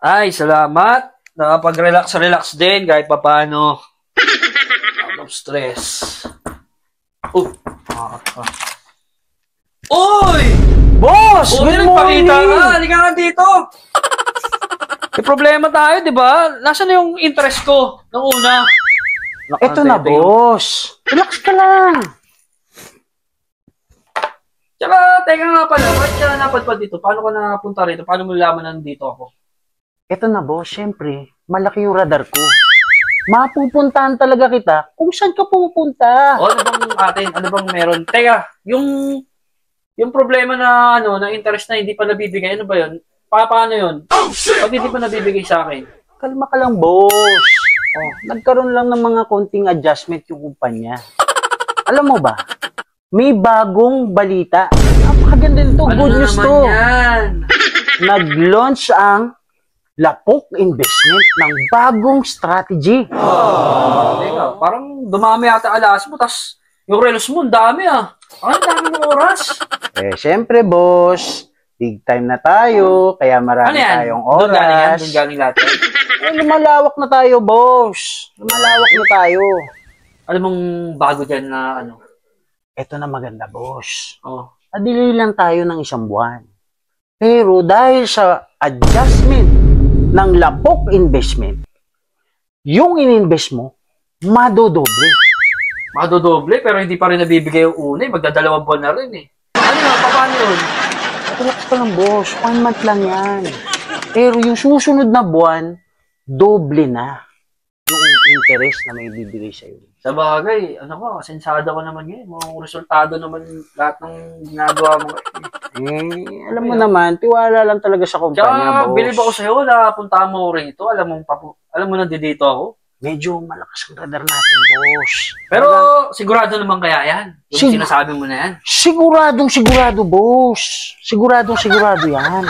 Ay, salamat. Nakapag-relax din kahit papaano. Out of stress. Uy! Boss! Good morning! Nagpakita ka. Halika nga dito. May problema tayo, di ba? Nasaan na yung interest ko nung una? Ito na, boss. Relax ka lang. Tsaka, teka nga pala. Bakit ka napadpad dito? Paano ka napunta rito? Paano mo nalaman na nandito ako? Ito na, boss. Siyempre, malaki yung radar ko. Mapupuntahan talaga kita kung saan ka pupunta. O, ano bang atin? Ano bang meron? Teka, yung problema na na interest na hindi pa nabibigay, ano ba yun? Paano yun? Pag hindi pa nabibigay sa akin. Kalma ka lang, boss. Nagkaroon lang ng mga konting adjustment yung kumpanya. Alam mo ba, may bagong balita. Napakaganda nito. Ano Good news to. Yan? Nag-launch ang Lapok Investment ng bagong strategy. Teka, parang dumami ata alas mo, tas yung relos mo, ang dami Ang dami ng oras. Siyempre, boss. Big time na tayo, kaya marami tayong oras. Doon galing yan? Doon galing lahat yan? Lumalawak na tayo, boss. Lumalawak na tayo. Ano mong bago dyan na Ito na maganda, boss. Nadili lang tayo ng 1 buwan. Pero dahil sa adjustment ng Lapok Investment, yung ininvest mo, madodoble. Madodoble, pero hindi pa rin nabibigay yung una. Magdadalawang buwan na rin Ano nga, paano yun? Relax ka lang, boss. 1 month lang yan. Pero yung susunod na buwan, doble na yung interest na may bibigay sa'yo. Sa bagay, sensado ko naman ngayon. Mga resultado naman lahat ng ginagawa mo. Alam mo naman, tiwala lang talaga sa kumpanya, boss. Bilib ako sa'yo na punta mo rito. Alam mo nandito ako. Medyo malakas ang radar natin, boss. Pero sigurado naman kaya yan? Yung sinasabi mo na yan? Sigurado, boss. Sigurado yan.